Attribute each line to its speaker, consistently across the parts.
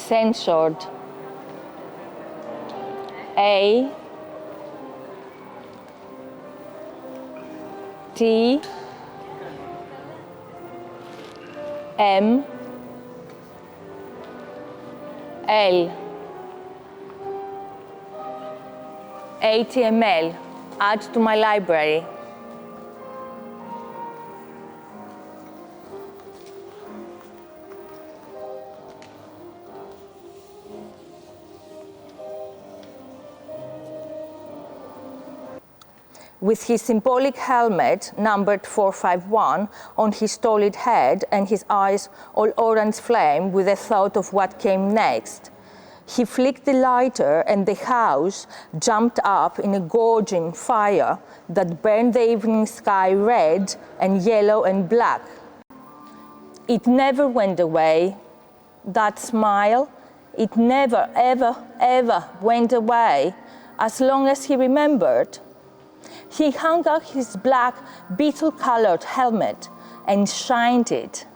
Speaker 1: censored. A T M L HTML. Add to my library. With his symbolic helmet, numbered 451, on his stolid head and his eyes all orange flame with the thought of what came next, he flicked the lighter and the house jumped up in a gorging fire that burned the evening sky red and yellow and black. It never went away. That smile, it never, ever, ever went away as long as he remembered. He hung up his black beetle-colored helmet and shined it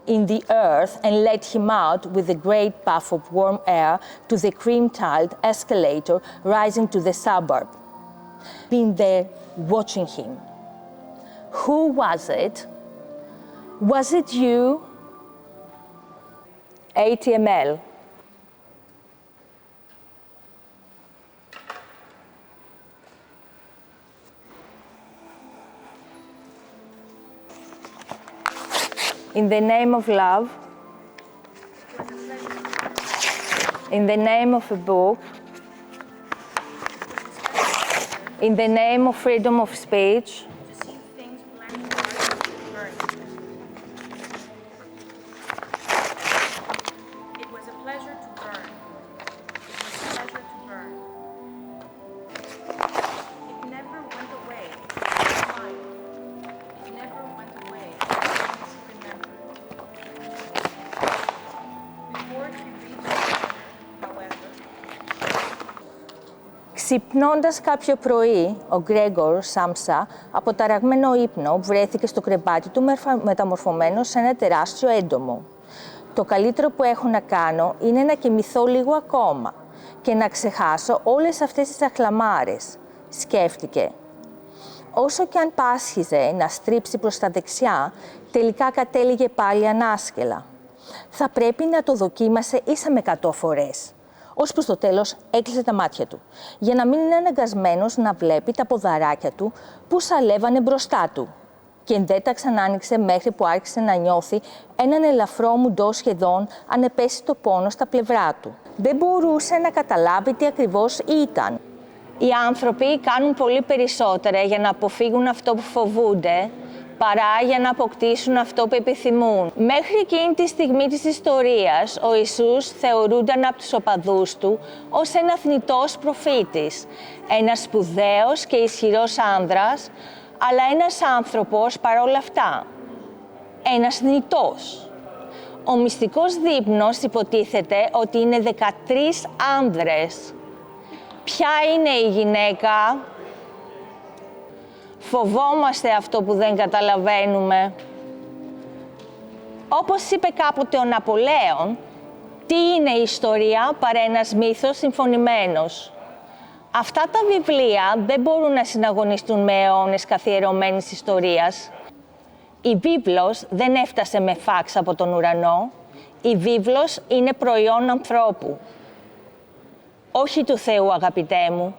Speaker 1: in the earth and let him out with a great puff of warm air to the cream-tiled escalator rising to the suburb. Been there watching him. Who was it? Was it you? HTML. In the name of love, in the name of a book, in the name of freedom of speech,
Speaker 2: it was a pleasure to burn. It was a pleasure to burn. It never went away. Why? It never went away.
Speaker 1: Ξυπνώντας κάποιο πρωί, ο Γκρέγκορ Σάμσα, από ταραγμένο ύπνο, βρέθηκε στο κρεβάτι του μεταμορφωμένος σε ένα τεράστιο έντομο. Το καλύτερο που έχω να κάνω είναι να κοιμηθώ λίγο ακόμα και να ξεχάσω όλες αυτές τις αχλαμάρες, σκέφτηκε. Όσο και αν πάσχιζε να στρίψει προς τα δεξιά, τελικά κατέληγε πάλι ανάσκελα. Θα πρέπει να το δοκίμασε ίσα με 100 φορές. Ως προς το τέλος έκλεισε τα μάτια του, για να μην είναι αναγκασμένος να βλέπει τα ποδαράκια του που σαλεύανε μπροστά του. Και δεν τα ξανάνοιξε μέχρι που άρχισε να νιώθει έναν ελαφρό μουντό σχεδόν ανεπαίσθητο πόνο στα πλευρά του. Δεν μπορούσε να καταλάβει τι ακριβώς ήταν. Οι άνθρωποι κάνουν πολύ περισσότερα για να αποφύγουν αυτό που φοβούνται, παρά για να αποκτήσουν αυτό που επιθυμούν. Μέχρι εκείνη τη στιγμή της ιστορίας, ο Ιησούς θεωρούνταν από τους οπαδούς του ως ένα θνητός προφήτης, ένας σπουδαίος και ισχυρός άνδρας, αλλά ένας άνθρωπος παρόλα αυτά, ένας θνητός. Ο μυστικός δείπνος υποτίθεται ότι είναι 13 άνδρες. Ποια είναι η γυναίκα? Φοβόμαστε αυτό που δεν καταλαβαίνουμε. Όπως είπε κάποτε ο Ναπολέον, τι είναι η ιστορία παρά ένας μύθος συμφωνημένος. Αυτά τα βιβλία δεν μπορούν να συναγωνιστούν με αιώνες καθιερωμένης ιστορίας. Η βίβλος δεν έφτασε με φάξ από τον ουρανό. Η βίβλος είναι προϊόν ανθρώπου. Όχι του Θεού, αγαπητέ μου.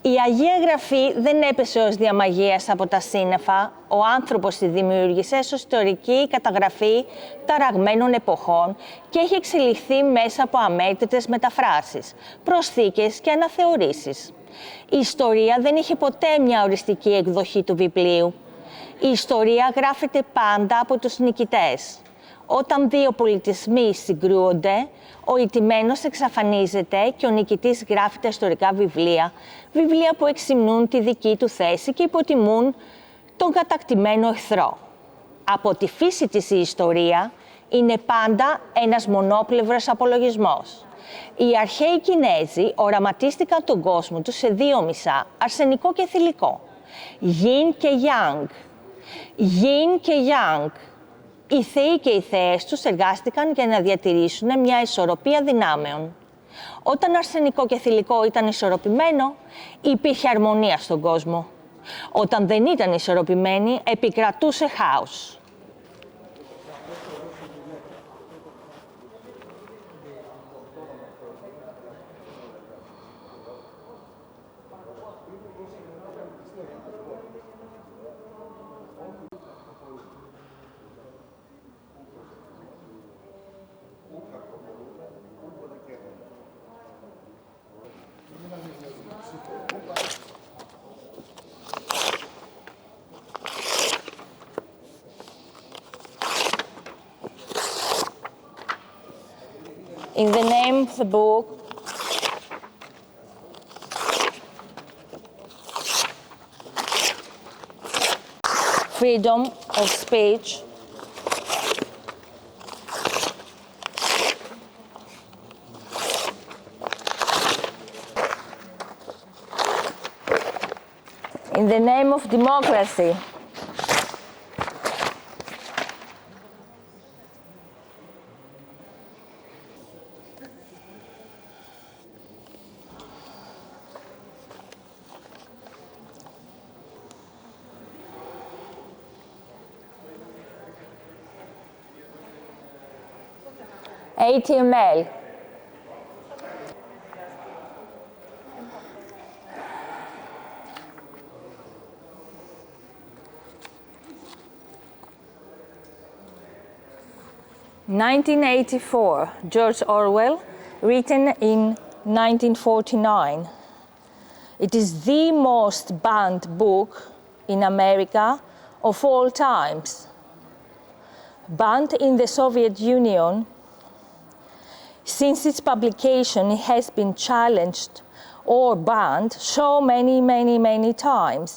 Speaker 1: Η Αγία Γραφή δεν έπεσε ως διαμαγείας από τα σύννεφα, ο άνθρωπος τη δημιούργησε ως ιστορική καταγραφή ταραγμένων εποχών και έχει εξελιχθεί μέσα από αμέτρητες μεταφράσεις, προσθήκες και αναθεωρήσεις. Η ιστορία δεν είχε ποτέ μια οριστική εκδοχή του βιβλίου. Η ιστορία γράφεται πάντα από τους νικητές. Όταν δύο πολιτισμοί συγκρούονται, ο ηττημένος εξαφανίζεται και ο νικητής γράφει τα ιστορικά βιβλία, βιβλία που εξυμνούν τη δική του θέση και υποτιμούν τον κατακτημένο εχθρό. Από τη φύση της η ιστορία είναι πάντα ένας μονόπλευρος απολογισμός. Οι αρχαίοι Κινέζοι οραματίστηκαν τον κόσμο τους σε δύο μισά, αρσενικό και θηλυκό. Yin και Yang. Yin και Yang. Οι θεοί και οι θεές τους εργάστηκαν για να διατηρήσουν μια ισορροπία δυνάμεων. Όταν αρσενικό και θηλυκό ήταν ισορροπημένο, υπήρχε αρμονία στον κόσμο. Όταν δεν ήταν ισορροπημένοι, επικρατούσε χάος. In the name of the book, freedom of speech, in the name of democracy, HTML. "1984", George Orwell, written in 1949. It is the most banned book in America of all times. Banned in the Soviet Union, since its publication it has been challenged or banned so many times.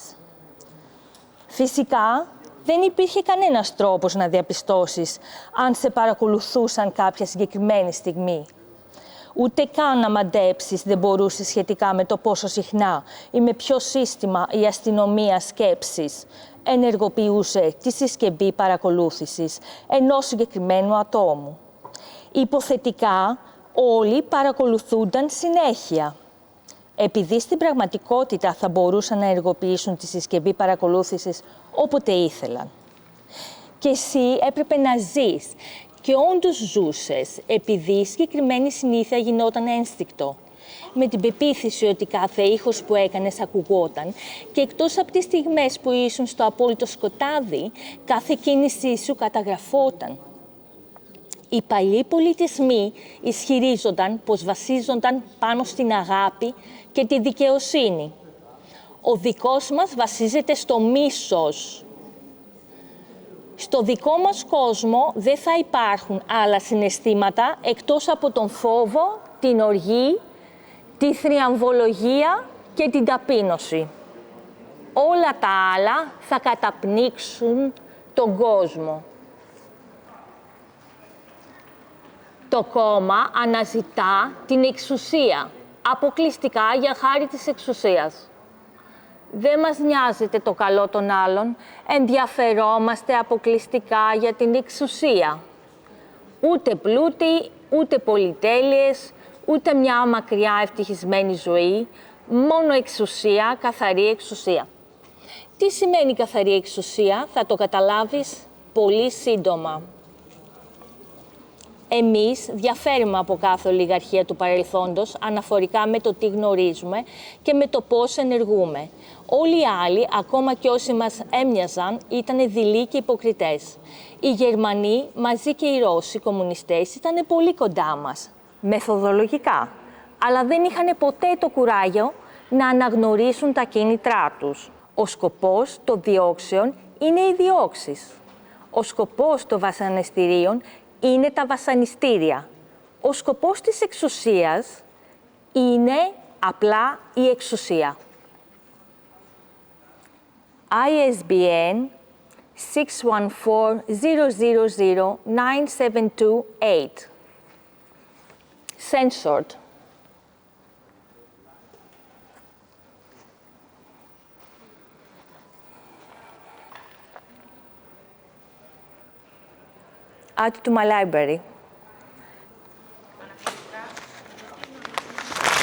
Speaker 1: Φυσικά, δεν υπήρχε κανένας τρόπος να διαπιστώσεις αν σε παρακολουθούσαν κάποια συγκεκριμένη στιγμή. Ούτε καν να μαντέψεις δεν μπορούσες σχετικά με το πόσο συχνά ή με ποιο σύστημα η αστυνομία σκέψης ενεργοποιούσε τη συσκευή παρακολούθησης ενός συγκεκριμένου ατόμου. Υποθετικά, όλοι παρακολουθούνταν συνέχεια. Επειδή στην πραγματικότητα θα μπορούσαν να ενεργοποιήσουν τη συσκευή παρακολούθησης όποτε ήθελαν. Και εσύ έπρεπε να ζεις και όντως ζούσες, επειδή η συγκεκριμένη συνήθεια γινόταν ένστικτο. Με την πεποίθηση ότι κάθε ήχος που έκανες ακουγόταν και εκτός από τις στιγμές που ήσουν στο απόλυτο σκοτάδι, κάθε κίνησή σου καταγραφόταν. Οι παλιοί πολιτισμοί ισχυρίζονταν πως βασίζονταν πάνω στην αγάπη και τη δικαιοσύνη. Ο δικός μας βασίζεται στο μίσος. Στο δικό μας κόσμο δεν θα υπάρχουν άλλα συναισθήματα εκτός από τον φόβο, την οργή, τη θριαμβολογία και την ταπείνωση. Όλα τα άλλα θα καταπνίξουν τον κόσμο. Το κόμμα αναζητά την εξουσία, αποκλειστικά για χάρη της εξουσίας. Δεν μας νοιάζεται το καλό των άλλων, ενδιαφερόμαστε αποκλειστικά για την εξουσία. Ούτε πλούτη, ούτε πολυτέλειες, ούτε μια μακριά ευτυχισμένη ζωή, μόνο εξουσία, καθαρή εξουσία. Τι σημαίνει καθαρή εξουσία, θα το καταλάβεις πολύ σύντομα. Εμείς διαφέρουμε από κάθε ολιγαρχία του παρελθόντος αναφορικά με το τι γνωρίζουμε και με το πώς ενεργούμε. Όλοι οι άλλοι, ακόμα και όσοι μας έμοιαζαν, ήταν δειλοί και υποκριτές. Οι Γερμανοί, μαζί και οι Ρώσοι κομμουνιστές, ήταν πολύ κοντά μας, μεθοδολογικά, αλλά δεν είχαν ποτέ το κουράγιο να αναγνωρίσουν τα κίνητρά τους. Ο σκοπός των διώξεων είναι οι διώξεις. Ο σκοπός των βασανιστήριων είναι τα βασανιστήρια. Ο σκοπός της εξουσίας είναι απλά η εξουσία. ISBN 614-000-9728. Censored. Add to my library.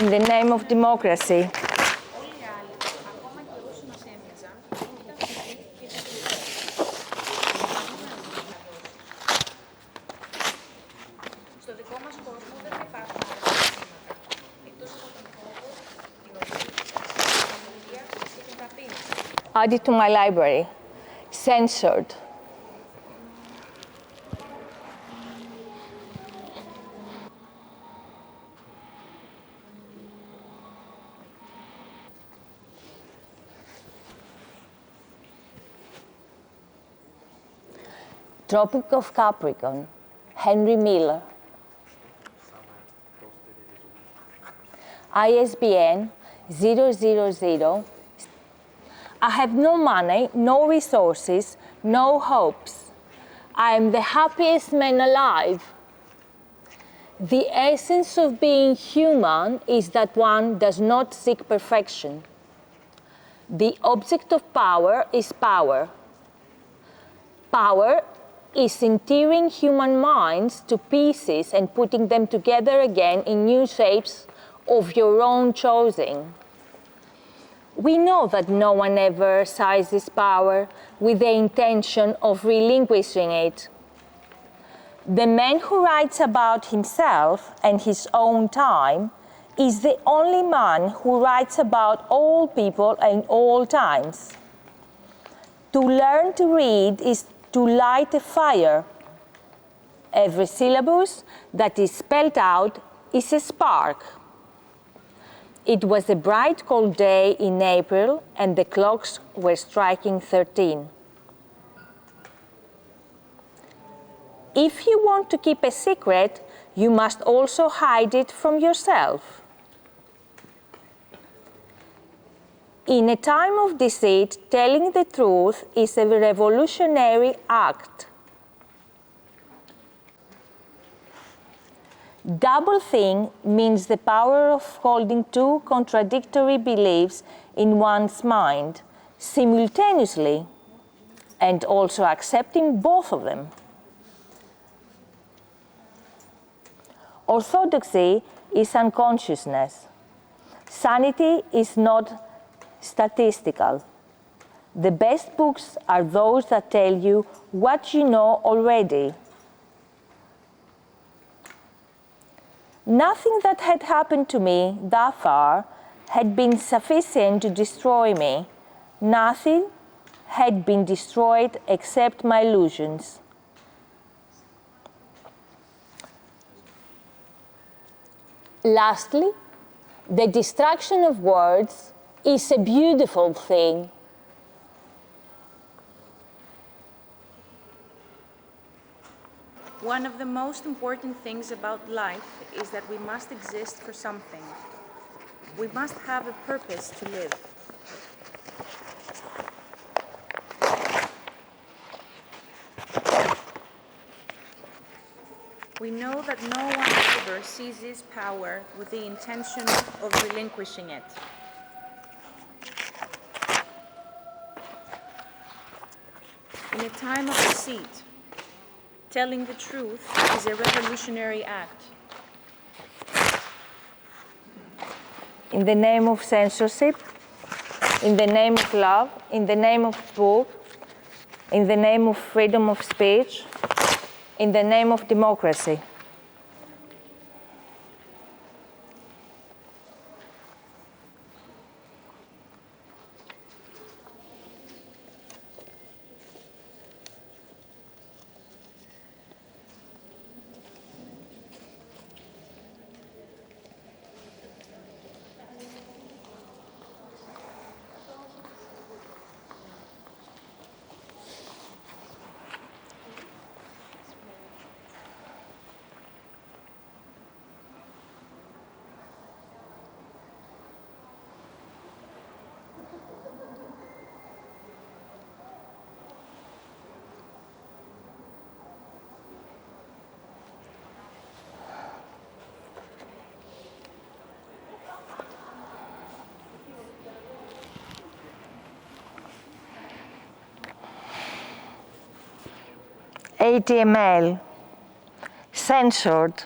Speaker 1: In the name of democracy.
Speaker 2: Όλοι οι άλλοι, ακόμα και όσοι μας έμοιαζαν, ήταν φυσικοί και δυστυχείς. Στο δικό μας κόσμο δεν θα υπάρχουν άλλα συστήματα, εκτός από τον φόβο, την οδύνη, την αμαρτία και την ταπείνωση.
Speaker 1: Add it to my library. Censored. Tropic of Capricorn, Henry Miller. ISBN 000. I have no money, no resources, no hopes. I am the happiest man alive. The essence of being human is that one does not seek perfection. The object of power is power. Power is in tearing human minds to pieces and putting them together again in new shapes of your own choosing. We know that no one ever seizes power with the intention of relinquishing it. The man who writes about himself and his own time is the only man who writes about all people and all times. To learn to read is to light a fire. Every syllabus that is spelled out is a spark. It was a bright cold day in April and the clocks were striking 13. If you want to keep a secret, you must also hide it from yourself. In a time of deceit, telling the truth is a revolutionary act. Doublethink means the power of holding two contradictory beliefs in one's mind simultaneously and also accepting both of them. Orthodoxy is unconsciousness. Sanity is not statistical. The best books are those that tell you what you know already. Nothing that had happened to me that far had been sufficient to destroy me. Nothing had been destroyed except my illusions. Lastly, the destruction of words is a beautiful thing.
Speaker 2: One of the most important things about life is that we must exist for something. We must have a purpose to live. We know that no one ever seizes power with the intention of relinquishing it. In a time of deceit, telling the truth is a revolutionary act.
Speaker 1: In the name of censorship, in the name of love, in the name of truth, in the name of freedom of speech, in the name of democracy. ATML, censored